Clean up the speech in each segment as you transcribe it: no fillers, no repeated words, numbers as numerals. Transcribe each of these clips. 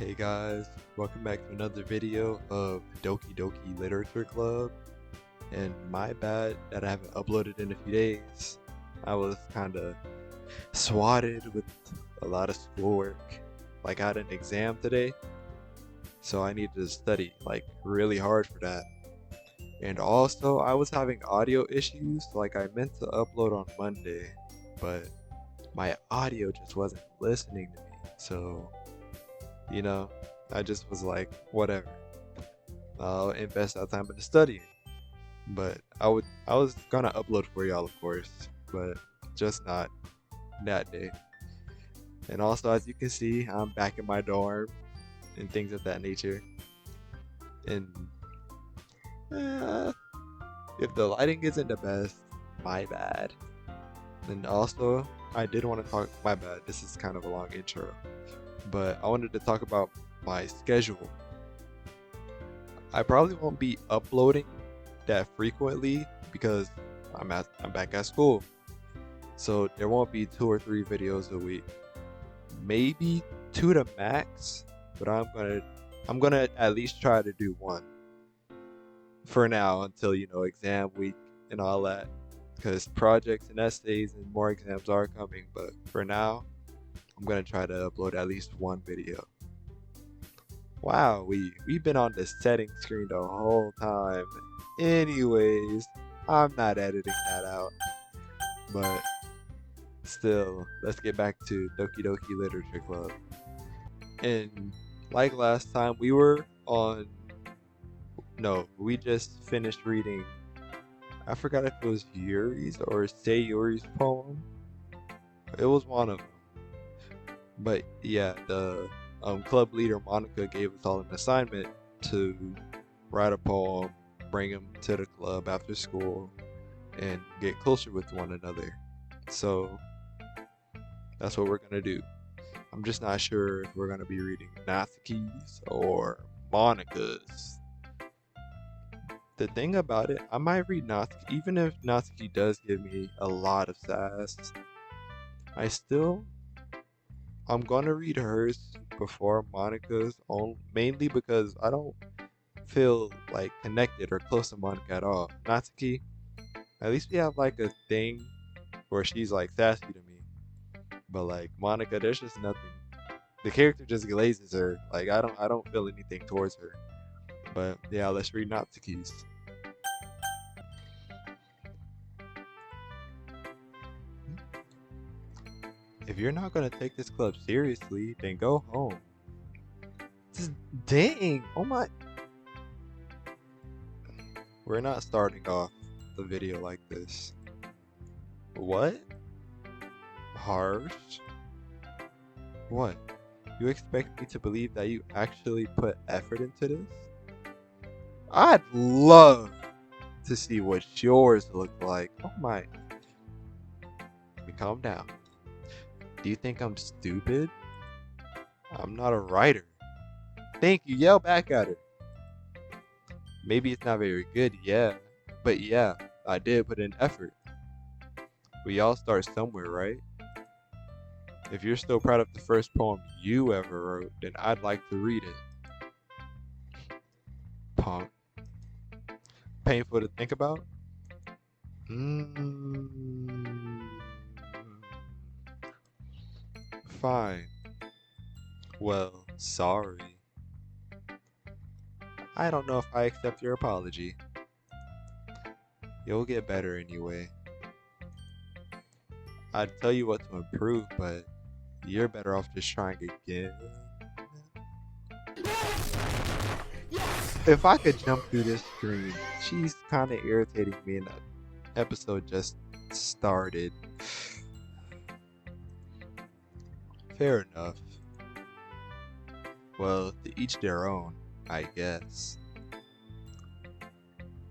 Hey guys, welcome back to another video of Doki Doki Literature Club. And my bad that I haven't uploaded in a few days. I was kinda swatted with a lot of schoolwork. Like I had an exam today, so I needed to study like really hard for that. And also I was having audio issues, like I meant to upload on Monday, but my audio just wasn't listening to me. So you know, I just was like, whatever. I'll invest that time into studying. But I was gonna upload for y'all, of course, but just not that day. And also, as you can see, I'm back in my dorm and things of that nature. And uh, if the lighting isn't the best, my bad. And also, I did want to talk. My bad. This is kind of a long intro, but I wanted to talk about my schedule. I probably won't be uploading that frequently because I'm back at school. So there won't be 2 or 3 videos a week. Maybe 2 to max, but I'm gonna at least try to do 1 for now until exam week and all that. Because projects and essays and more exams are coming, but for now, I'm gonna try to upload at least 1 video. Wow, we've been on the setting screen the whole time. Anyways, I'm not editing that out. But still, let's get back to Doki Doki Literature Club. And like last time, we were on. No, we just finished reading. I forgot if it was Yuri's or Sayuri's poem. It was one of them. But yeah, the club leader Monica gave us all an assignment to write a poem, bring him to the club after school, and get closer with one another. So that's what we're gonna do. I'm just not sure if we're gonna be reading Natsuki's or Monica's. The thing about it, I might read Natsuki, even if Natsuki does give me a lot of sass. I'm gonna read hers before Monica's, mainly because I don't feel like connected or close to Monica at all. Natsuki, at least we have like a thing where she's like sassy to me, but like Monica, there's just nothing. The character just glazes her. Like I don't feel anything towards her. But yeah, let's read Natsuki's. If you're not gonna take this club seriously, then go home. Dang! Oh my! We're not starting off the video like this. What? Harsh? What? You expect me to believe that you actually put effort into this? I'd love to see what yours look like. Oh my. Calm down. Do you think I'm stupid? I'm not a writer. Thank you. Yell back at her. Maybe it's not very good, yeah. But yeah, I did put in effort. We all start somewhere, right? If you're still proud of the first poem you ever wrote, then I'd like to read it. Punk. Painful to think about? Fine. Well, sorry. I don't know if I accept your apology. You'll get better anyway. I'd tell you what to improve, but you're better off just trying again. If I could jump through this screen, she's kinda irritating me and the episode just started. Fair enough. Well, to each their own, I guess.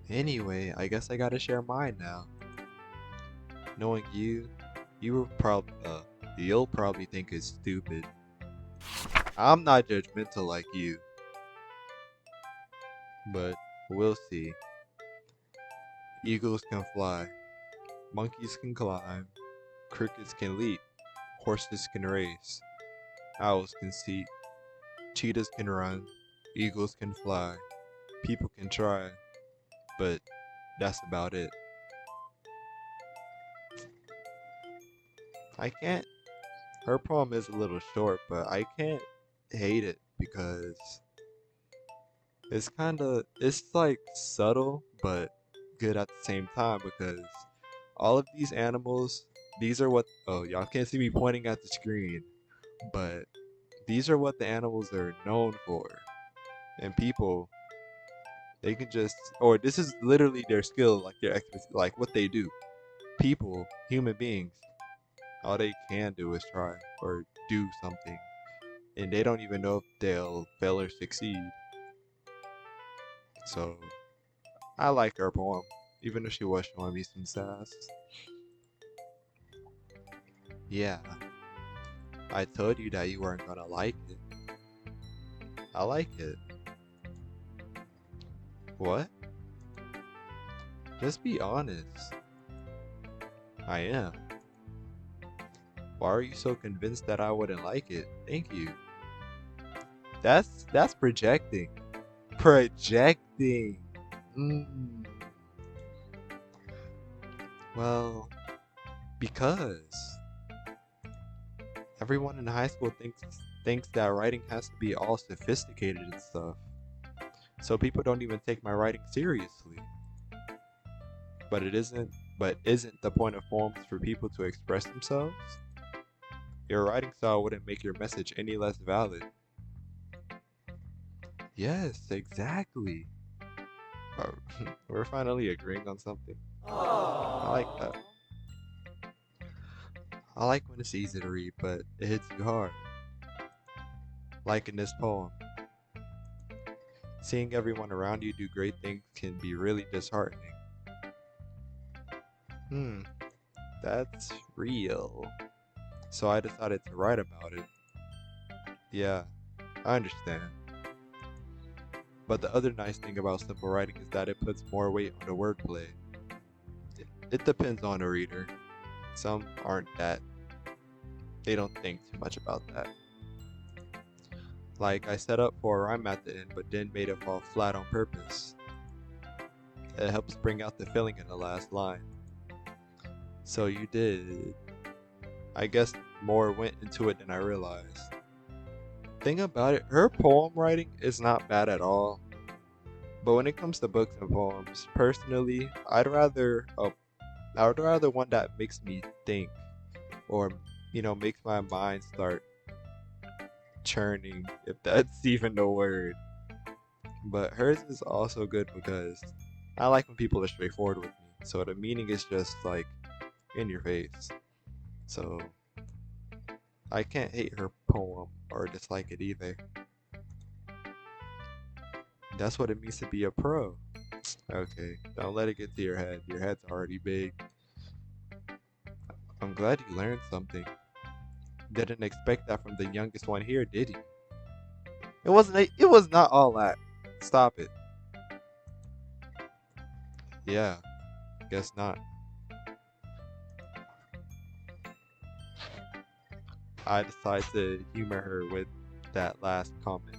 Anyway, I guess I gotta share mine now. Knowing you'll probably think it's stupid. I'm not judgmental like you, but we'll see. Eagles can fly, monkeys can climb, crickets can leap, horses can race, owls can seek, Cheetahs can run, eagles can fly, people can try, but that's about it. I can't. Her poem is a little short, but I can't hate it because it's like subtle, but good at the same time because all of these animals, these are what, oh, y'all can't see me pointing at the screen, but these are what the animals are known for. And people, they can just, or this is literally their skill, like their expertise, like what they do. People, human beings, all they can do is try or do something, and they don't even know if they'll fail or succeed. So I like her poem, even if she was showing me some sass. Yeah, I told you that you weren't gonna like it. I like it. What? Just be honest. I am. Why are you so convinced that I wouldn't like it? Thank you. That's projecting. Projecting. Mm. Well, because everyone in high school thinks that writing has to be all sophisticated and stuff. So people don't even take my writing seriously. But it isn't but isn't the point of poems for people to express themselves? Your writing style wouldn't make your message any less valid. Yes, exactly. Uh, We're finally agreeing on something. I like that. I like when it's easy to read, but it hits you hard. Like in this poem. Seeing everyone around you do great things can be really disheartening. Hmm, that's real. So I decided to write about it. Yeah, I understand. But the other nice thing about simple writing is that it puts more weight on the wordplay. It depends on the reader. Some aren't that, they don't think too much about that. Like I set up for a rhyme at the end, but then made it fall flat on purpose. It helps bring out the feeling in the last line. So you did. I guess more went into it than I realized. Thing about it, her poem writing is not bad at all. But when it comes to books and poems, personally, I would rather one that makes me think, or makes my mind start churning, if that's even the word. But hers is also good because I like when people are straightforward with me. So the meaning is just like in your face. So I can't hate her poem or dislike it either. That's what it means to be a pro. Okay, don't let it get to your head. Your head's already big. I'm glad you learned something. Didn't expect that from the youngest one here, did you? It was not all that. Stop it. Yeah, guess not. I decided to humor her with that last comment.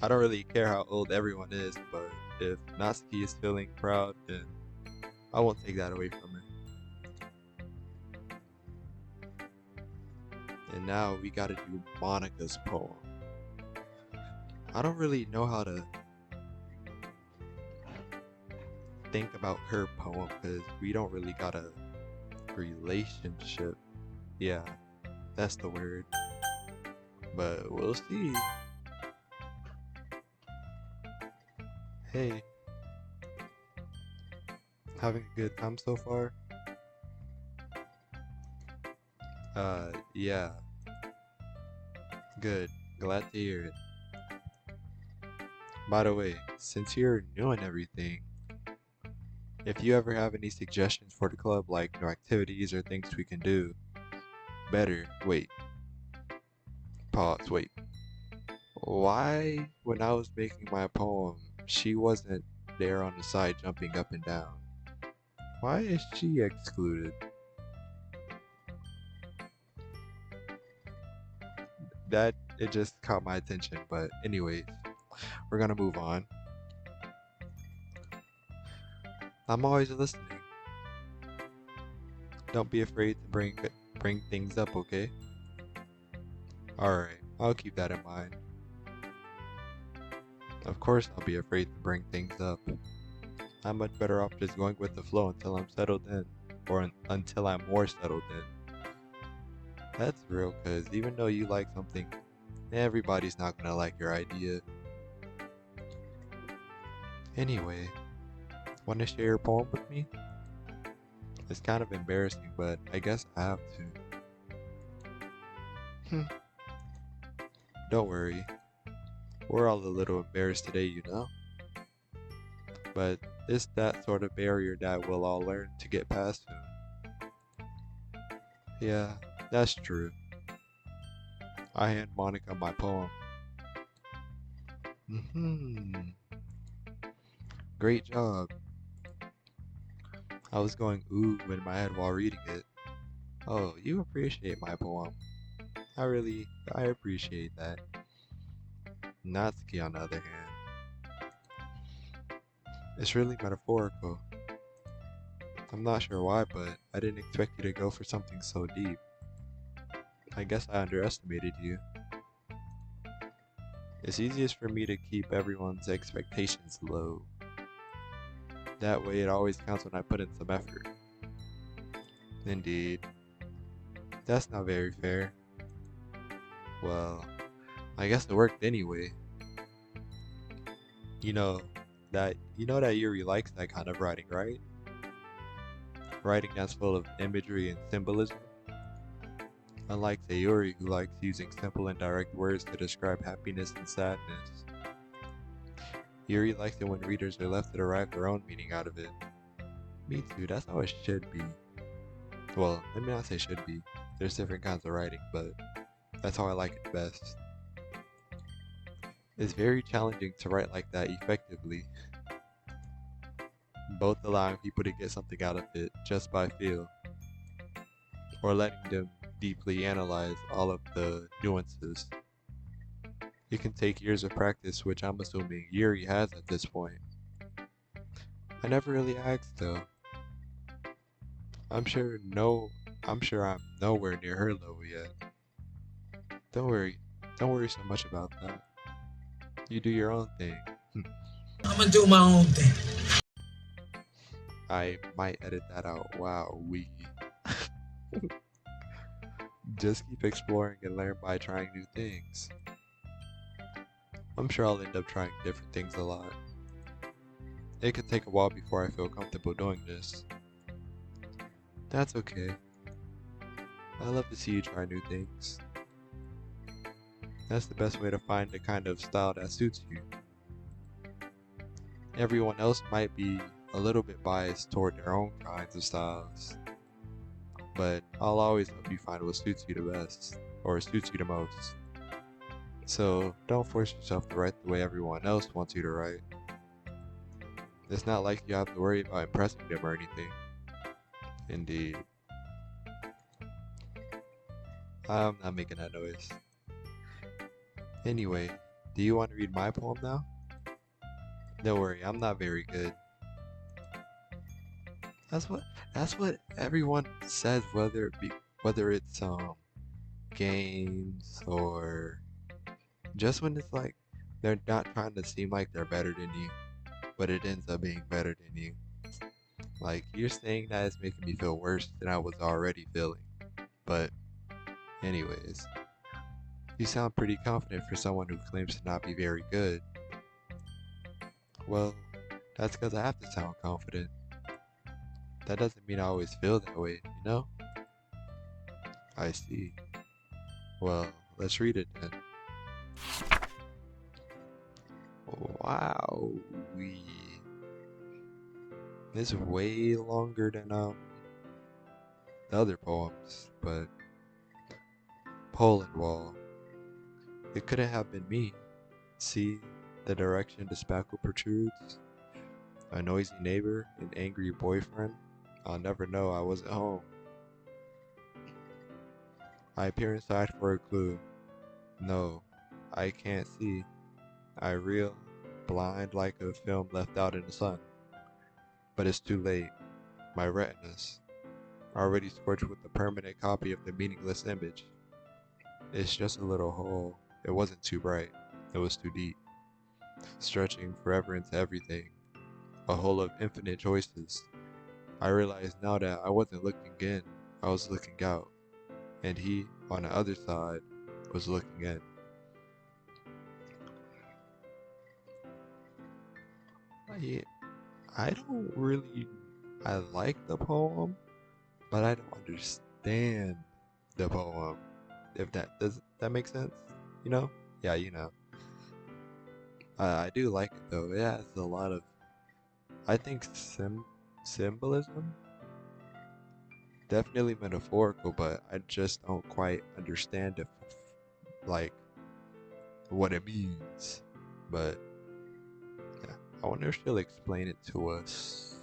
I don't really care how old everyone is, but if Natsuki is feeling proud, then I won't take that away from her. And now we gotta do Monica's poem. I don't really know how to think about her poem because we don't really got a relationship. Yeah, that's the word. But we'll see. Hey, having a good time so far? Yeah. Good. Glad to hear it. By the way, since you're new and everything, if you ever have any suggestions for the club, like new activities or things we can do, wait, pause, wait. Why, when I was making my poem, she wasn't there on the side jumping up and down? Why is she excluded? That it just caught my attention. But anyways, we're gonna move on. I'm always listening. Don't be afraid to bring things up, okay? Alright, I'll keep that in mind. Of course I'll be afraid to bring things up. I'm much better off just going with the flow until I'm settled in. Or until I'm more settled in. That's real, cause even though you like something, everybody's not gonna like your idea. Anyway, wanna share your poem with me? It's kind of embarrassing, but I guess I have to. Don't worry. We're all a little embarrassed today, you know? But it's that sort of barrier that we'll all learn to get past soon. Yeah, that's true. I hand Monica my poem. Great job. I was going ooh in my head while reading it. Oh, you appreciate my poem. I appreciate that. Natsuki, on the other hand, it's really metaphorical. I'm not sure why, but I didn't expect you to go for something so deep. I guess I underestimated you. It's easiest for me to keep everyone's expectations low. That way it always counts when I put in some effort. Indeed. That's not very fair. Well, I guess it worked anyway. You know that Yuri likes that kind of writing, right? Writing that's full of imagery and symbolism. Unlike Sayuri, who likes using simple and direct words to describe happiness and sadness. Yuri likes it when readers are left to derive their own meaning out of it. Me too, that's how it should be. Well, let me not say should be. There's different kinds of writing, but that's how I like it best. It's very challenging to write like that effectively, both allowing people to get something out of it just by feel, or letting them deeply analyze all of the nuances. It can take years of practice, which I'm assuming Yuri has at this point. I never really asked though. I'm sure I'm nowhere near her level yet. Don't worry. Don't worry so much about that. You do your own thing. I'm gonna do my own thing. I might edit that out. Wow, we just keep exploring and learn by trying new things. I'm sure I'll end up trying different things a lot. It could take a while before I feel comfortable doing this. That's okay. I love to see you try new things. That's the best way to find the kind of style that suits you. Everyone else might be a little bit biased toward their own kinds of styles, but I'll always help you find what suits you the best, or suits you the most. So don't force yourself to write the way everyone else wants you to write. It's not like you have to worry about impressing them or anything. Indeed. I'm not making that noise. Anyway, do you want to read my poem now? Don't worry, I'm not very good. That's what that's what everyone says, whether it's games or just when it's like they're not trying to seem like they're better than you, but it ends up being better than you. Like you're saying that is making me feel worse than I was already feeling. But anyways, you sound pretty confident for someone who claims to not be very good. Well, that's because I have to sound confident. That doesn't mean I always feel that way, you know? I see. Well, let's read it then. Wow, this is way longer than the other poems, but Poland Wall. It couldn't have been me. See the direction the spackle protrudes? A noisy neighbor, an angry boyfriend. I'll never know I wasn't home. I peer inside for a clue. No, I can't see. I reel, blind like a film left out in the sun. But it's too late. My retinas, already scorched with a permanent copy of the meaningless image. It's just a little hole. It wasn't too bright. It was too deep, stretching forever into everything. A hole of infinite choices. I realized now that I wasn't looking in, I was looking out. And he, on the other side, was looking in. I don't really. I like the poem, but I don't understand the poem. If that does that make sense? You know? Yeah, you know. I do like it though. It has a lot of, I think, symbolism. Definitely metaphorical, but I just don't quite understand it, like what it means. But yeah, I wonder if she'll explain it to us.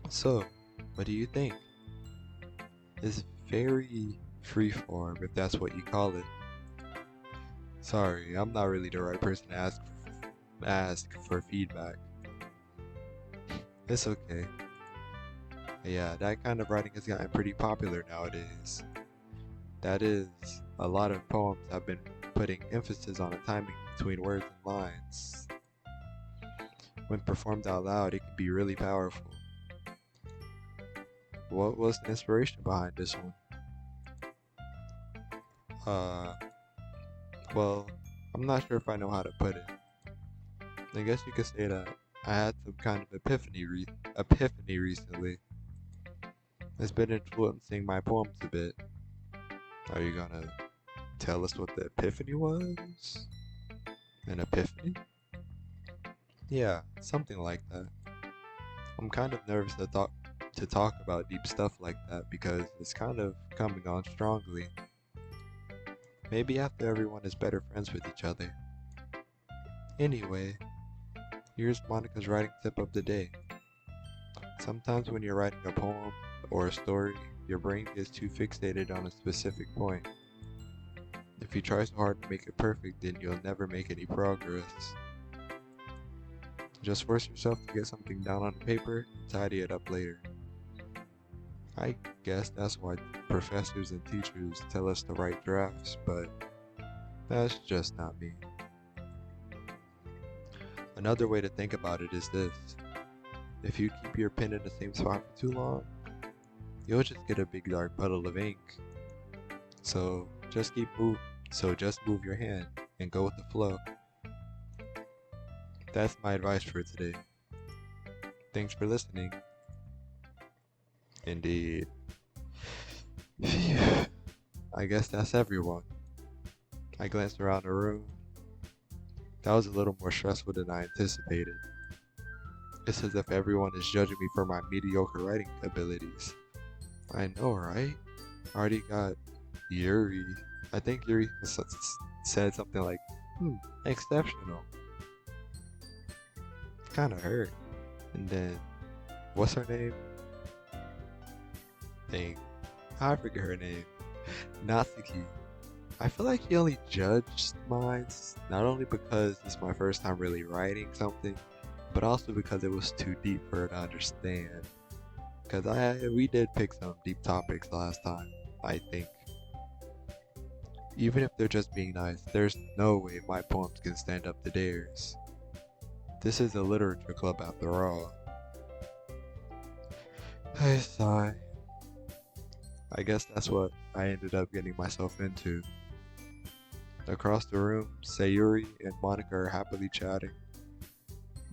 So, what do you think? It's very freeform, if that's what you call it. Sorry, I'm not really the right person to ask for feedback. It's okay. Yeah, that kind of writing has gotten pretty popular nowadays. That is, a lot of poems have been putting emphasis on the timing between words and lines. When performed out loud, it can be really powerful. What was the inspiration behind this one? Uh, well, I'm not sure if I know how to put it. I guess you could say that I had some kind of epiphany recently. It's been influencing my poems a bit. Are you gonna tell us what the epiphany was? An epiphany? Yeah, something like that. I'm kind of nervous to talk about deep stuff like that because it's kind of coming on strongly. Maybe after everyone is better friends with each other. Anyway, here's Monica's writing tip of the day. Sometimes when you're writing a poem or a story, your brain gets too fixated on a specific point. If you try so hard to make it perfect, then you'll never make any progress. Just force yourself to get something down on paper and tidy it up later. I guess that's why professors and teachers tell us to write drafts, but that's just not me. Another way to think about it is this. If you keep your pen in the same spot for too long, you'll just get a big dark puddle of ink. So just move your hand and go with the flow. That's my advice for today. Thanks for listening. Indeed. Phew. I guess that's everyone. I glanced around the room. That was a little more stressful than I anticipated. It's as if everyone is judging me for my mediocre writing abilities. I know, right? I already got Yuri. I think Yuri said something like, exceptional. Kinda hurt. And then, what's her name? I forget her name. Natsuki. I feel like he only judged mine, not only because it's my first time really writing something, but also because it was too deep for her to understand. Because we did pick some deep topics last time, I think. Even if they're just being nice, there's no way my poems can stand up to theirs. This is a literature club after all. I sigh. I guess that's what I ended up getting myself into. Across the room, Sayuri and Monica are happily chatting.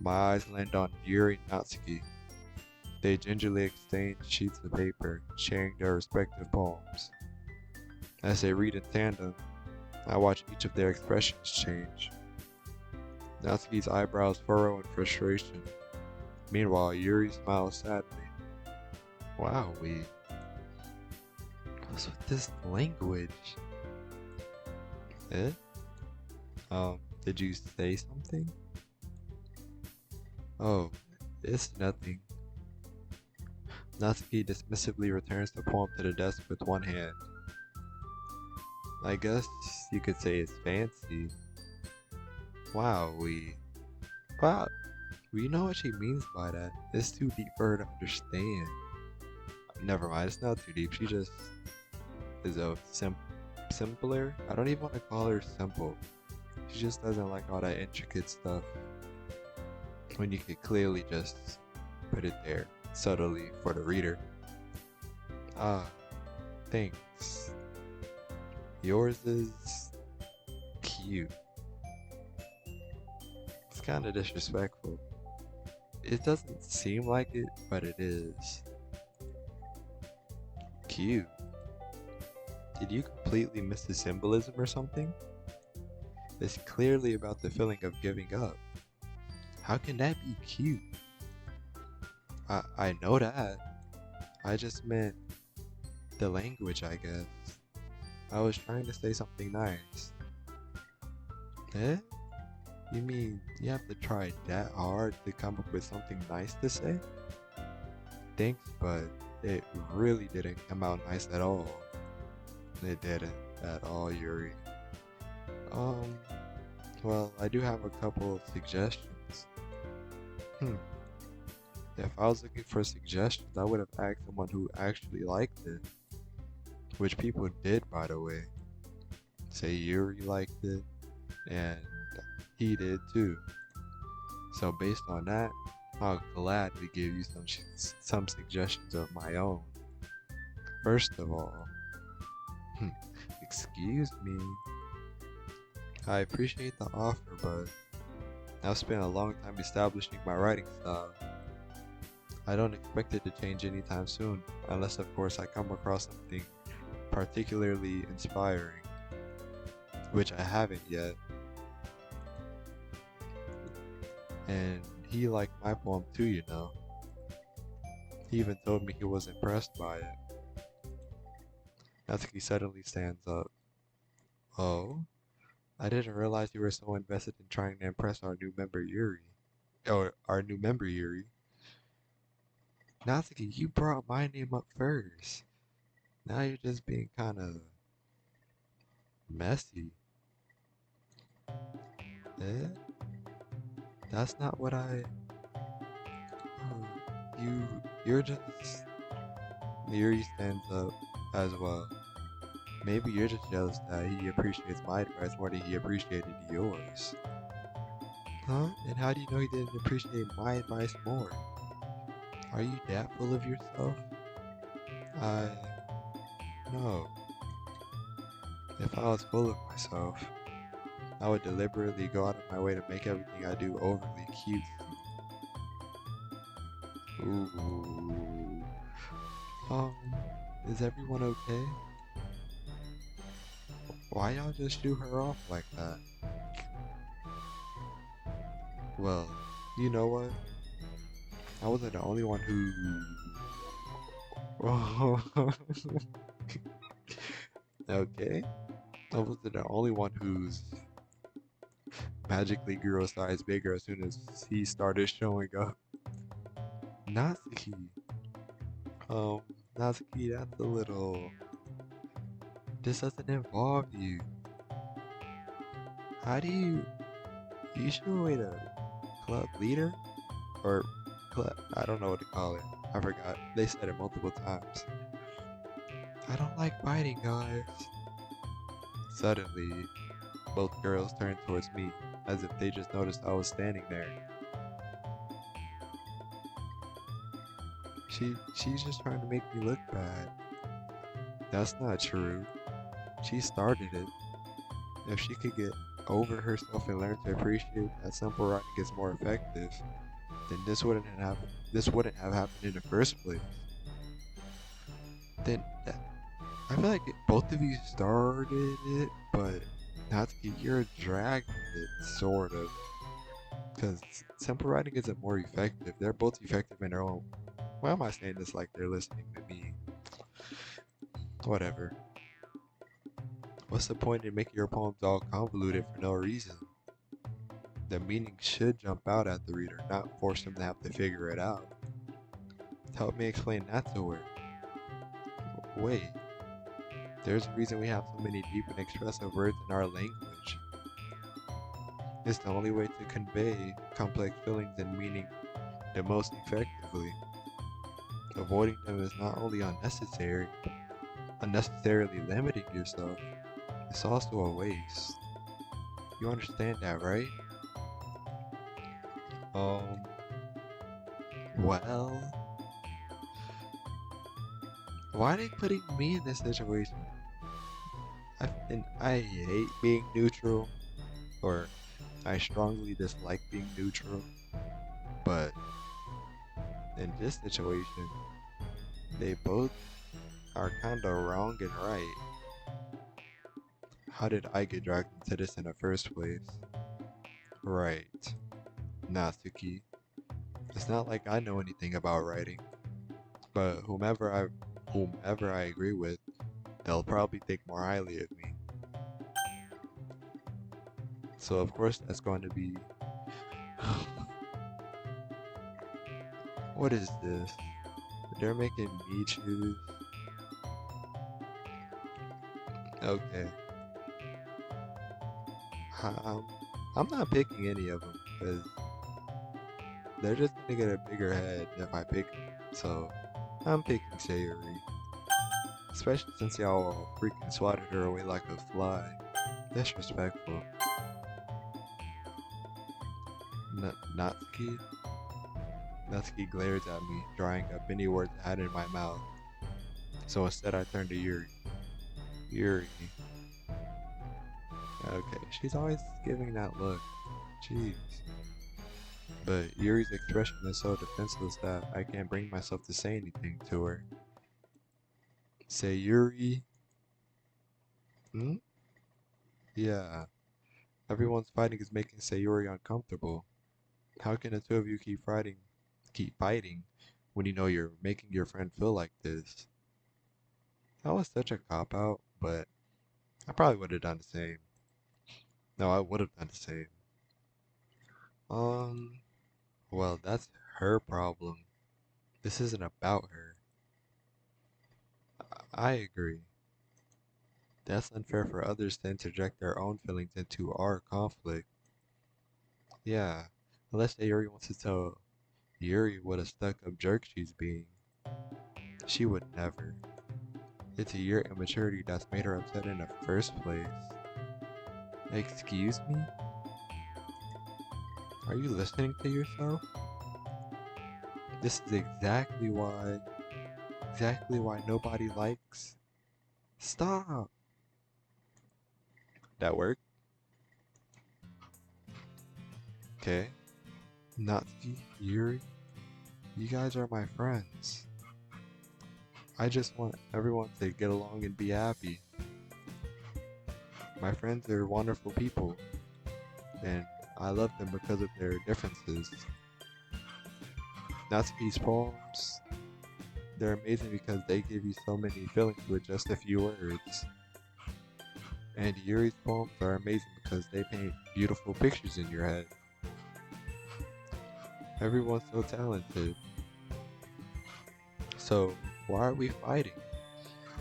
My eyes land on Yuri and Natsuki. They gingerly exchange sheets of paper, sharing their respective poems. As they read in tandem, I watch each of their expressions change. Natsuki's eyebrows furrow in frustration. Meanwhile, Yuri smiles sadly. Wow, what's with this language? Eh? Did you say something? Oh, it's nothing. Natsuki dismissively returns the poem to the desk with one hand. I guess you could say it's fancy. Wow, wow, we know what she means by that. It's too deep for her to understand. Never mind, it's not too deep. She just is a simpler. I don't even want to call her simple. She just doesn't like all that intricate stuff when you could clearly just put it there subtly for the reader. Ah, thanks. Yours is cute. It's kind of disrespectful. It doesn't seem like it, but it is. Cute. Did you completely miss the symbolism or something? It's clearly about the feeling of giving up. How can that be cute? I know that. I just meant the language, I guess. I was trying to say something nice. Eh? You mean you have to try that hard to come up with something nice to say? Thanks, but it really didn't come out nice at all. It didn't at all, Yuri. Um, well, I do have a couple of suggestions. Hmm. If I was looking for suggestions, I would have asked someone who actually liked it. Which people did, by the way. Say Yuri liked it, and he did too. So based on that, I'll gladly give you some suggestions of my own. First of all, excuse me. I appreciate the offer, but I've spent a long time establishing my writing style. I don't expect it to change anytime soon, unless of course I come across something particularly inspiring, which I haven't yet. And he liked my poem too, you know. He even told me he was impressed by it. Natsuki suddenly stands up. Oh? I didn't realize you were so invested in trying to impress our new member Yuri. Or our new member Yuri. Natsuki, you brought my name up first. Now you're just being kinda messy. Eh? That's not what I... Oh, you're just... Yuri stands up as well. Maybe you're just jealous that he appreciates my advice more than he appreciated yours. Huh? And how do you know he didn't appreciate my advice more? Are you that full of yourself? I... No. If I was full of myself, I would deliberately go out of my way to make everything I do overly cute. Ooh. Um, is everyone okay? Why y'all just shoot her off like that? Well, you know what? I wasn't the only one who... Okay. I wasn't the only one who's magically grew a size bigger as soon as he started showing up. Natsuki. Um, Natsuki, that's a little... This doesn't involve you. How do you... You should wait a club leader? Or club... I don't know what to call it. I forgot. They said it multiple times. I don't like fighting, guys. Suddenly, both girls turned towards me, as if they just noticed I was standing there. She's just trying to make me look bad. That's not true. She started it. If she could get over herself and learn to appreciate that simple writing is more effective, then this wouldn't have happened in the first place. Then I feel like both of you started it, but Natsuki, you're dragging it, sort of. Because simple writing isn't more effective. They're both effective in their own. Why am I saying this like they're listening to me? Whatever. What's the point in making your poems all convoluted for no reason? The meaning should jump out at the reader, not force them to have to figure it out. Help me explain that to her. Wait, There's a reason we have so many deep and expressive words in our language. It's the only way to convey complex feelings and meaning the most effectively. Avoiding them is not only unnecessarily limiting yourself, it's also a waste. You understand that, right? Um, well, why are they putting me in this situation? I hate being neutral, or I strongly dislike being neutral, but in this situation, they both are kinda wrong and right. How did I get dragged into this in the first place? Right, Natsuki. It's not like I know anything about writing, but whomever I agree with, they'll probably think more highly of me. So of course that's going to be what is this? They're making me choose. Okay. Um, I'm not picking any of them because they're just gonna get a bigger head if I pick them. So I'm picking Sayuri. Especially since y'all freaking swatted her away like a fly. Disrespectful. Natsuki? Natsuki glares at me, drying up any words I had in my mouth. So instead I turn to Yuri. Yuri. Okay, she's always giving that look. Jeez. But Yuri's expression is so defenseless that I can't bring myself to say anything to her. Say Yuri. Hmm? Yeah. Everyone's fighting is making Sayuri uncomfortable. How can the two of you keep fighting when you know you're making your friend feel like this? That was such a cop out, but I probably would have done the same. No, I would have done the same. Um, well, that's her problem. This isn't about her. I agree. That's unfair for others to interject their own feelings into our conflict. Yeah, unless Sayuri wants to tell Yuri what a stuck-up jerk she's being. She would never. It's your immaturity that's made her upset in the first place. Excuse me? Are you listening to yourself? This is exactly why nobody likes. Stop! That worked? Okay. Natsuki, Yuri, you guys are my friends. I just want everyone to get along and be happy. My friends are wonderful people, and I love them because of their differences. Natsuki's poems, they're amazing because they give you so many feelings with just a few words. And Yuri's poems are amazing because they paint beautiful pictures in your head. Everyone's so talented. So, why are we fighting?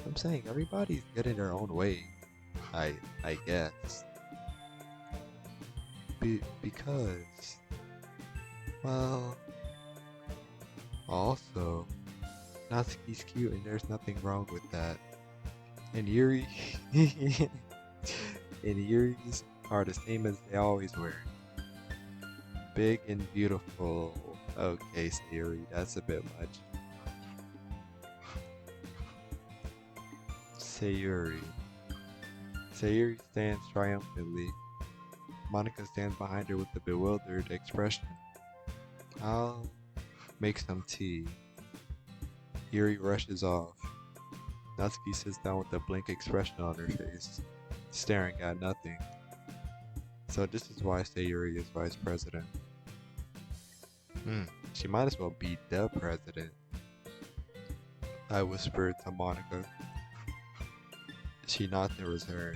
I'm saying everybody's good in their own way. I guess. Because, well, also, Natsuki's cute and there's nothing wrong with that. And Yuri, and Yuri's are the same as they always were. Big and beautiful. Okay, Sayuri, that's a bit much. Sayuri. Sayuri stands triumphantly. Monica stands behind her with a bewildered expression. I'll make some tea. Yuri rushes off. Natsuki sits down with a blank expression on her face, staring at nothing. So this is why Sayuri is vice president. She might as well be the president. I whispered to Monica. She nodded in return.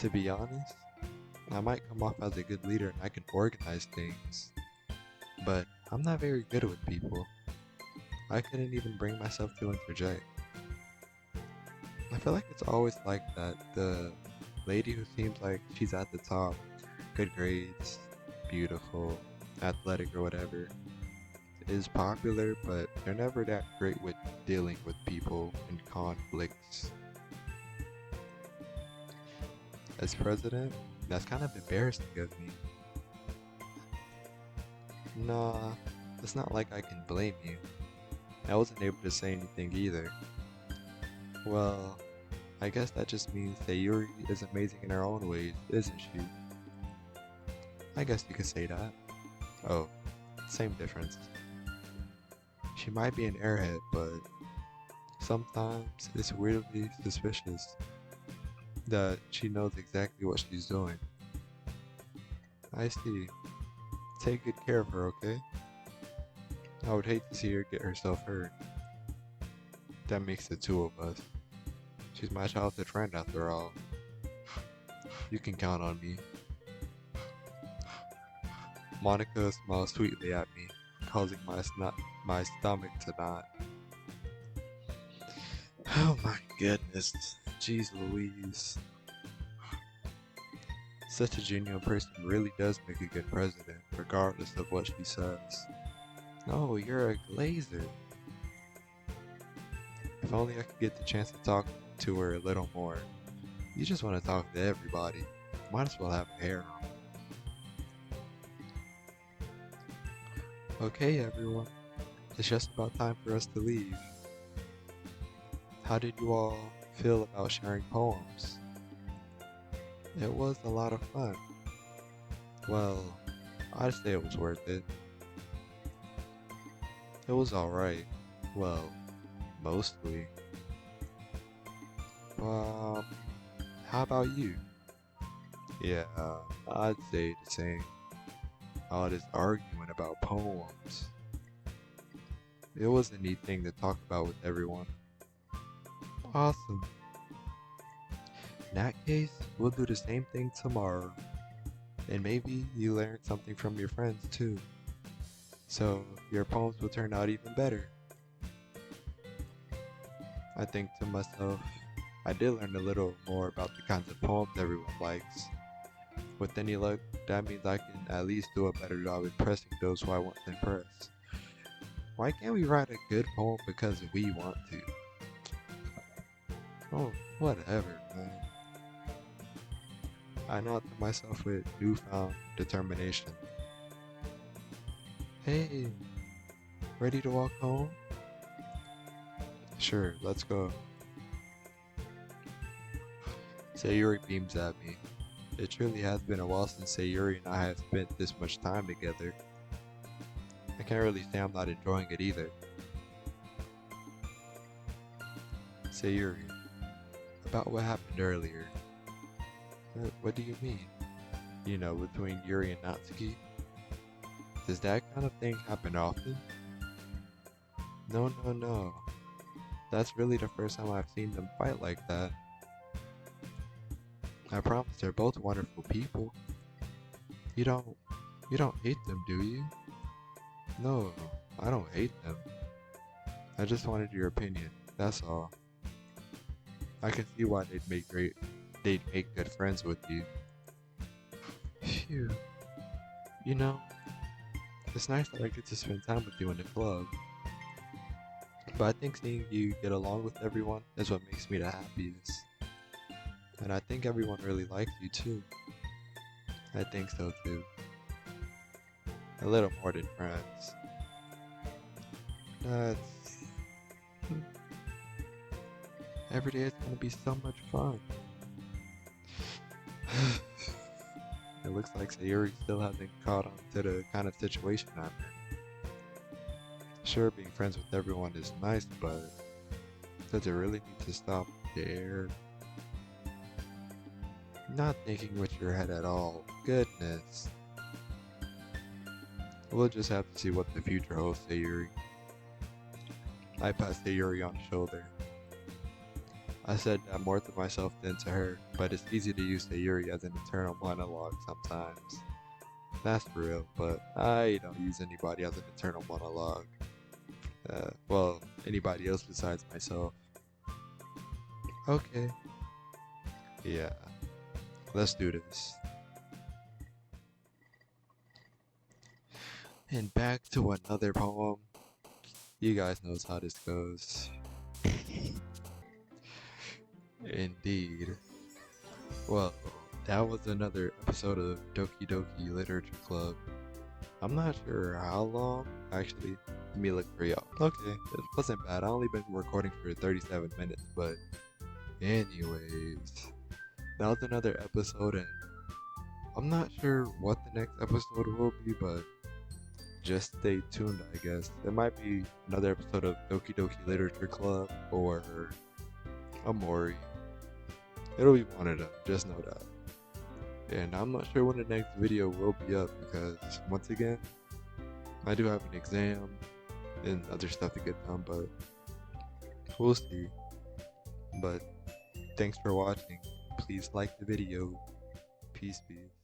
To be honest, I might come off as a good leader and I can organize things. But I'm not very good with people. I couldn't even bring myself to interject. I feel like it's always like that. The lady who seems like she's at the top, good grades, beautiful, athletic or whatever, is popular, but they're never that great with dealing with people and conflicts. As president, that's kind of embarrassing of me. Nah, it's not like I can blame you. I wasn't able to say anything either. Well, I guess that just means that Yuri is amazing in her own ways, isn't she? I guess you could say that. Oh, same difference. She might be an airhead, but sometimes it's weirdly suspicious that she knows exactly what she's doing. I see. Take good care of her, okay? I would hate to see her get herself hurt. That makes the two of us. She's my childhood friend after all. You can count on me. Monica smiled sweetly at me, causing my stomach to knot. Oh my goodness. Jeez Louise. Such a genuine person really does make a good president, regardless of what she says. No, you're a glazer. If only I could get the chance to talk to her a little more. You just want to talk to everybody. Might as well have a harem. Okay, everyone. It's just about time for us to leave. How did you all feel about sharing poems? It was a lot of fun. Well, I'd say it was worth it. It was alright. Well, mostly. Um, how about you? Yeah, I'd say the same. All this arguing about poems. It was a neat thing to talk about with everyone. Awesome. In that case, we'll do the same thing tomorrow. And maybe you learned something from your friends too. So your poems will turn out even better. I think to myself, I did learn a little more about the kinds of poems everyone likes. With any luck, that means I can at least do a better job impressing those who I want to impress. Why can't we write a good poem because we want to? Oh, whatever, man. I nod to myself with newfound determination. Hey, ready to walk home? Sure, let's go. Sayuri beams at me. It truly has been a while since Sayuri and I have spent this much time together. I can't really say I'm not enjoying it either. Sayuri, about what happened earlier. What do you mean? You know, between Yuri and Natsuki? Does that kind of thing happen often? No, no, no. That's really the first time I've seen them fight like that. I promise they're both wonderful people. You don't hate them, do you? No, I don't hate them. I just wanted your opinion, that's all. I can see why they'd make good friends with you. Phew. You know, it's nice that I get to spend time with you in the club. But I think seeing you get along with everyone is what makes me the happiest. And I think everyone really likes you too. I think so too. A little more than friends. That's... Every day is gonna be so much fun. It looks like Sayuri still hasn't caught on to the kind of situation I'm in. Sure, being friends with everyone is nice, but does it really need to stop there? Not thinking with your head at all. Goodness. We'll just have to see what the future holds, Sayuri. I pat Sayuri on the shoulder. I said that more to myself than to her, but it's easy to use Sayuri as an internal monologue sometimes. That's real, but I don't use anybody as an internal monologue. Well, anybody else besides myself. Okay. Yeah. Let's do this. And back to another poem. You guys knows how this goes. Indeed. Well, that was another episode of Doki Doki Literature Club. I'm not sure how long. Actually, let me look for y'all. Okay, it wasn't bad. I only been recording for 37 minutes, but anyways, that was another episode, and I'm not sure what the next episode will be, but just stay tuned, I guess. It might be another episode of Doki Doki Literature Club or Amori. It'll be one of them, just know that. And I'm not sure when the next video will be up because, once again, I do have an exam and other stuff to get done, but we'll see. But thanks for watching. Please like the video. Peace, peace.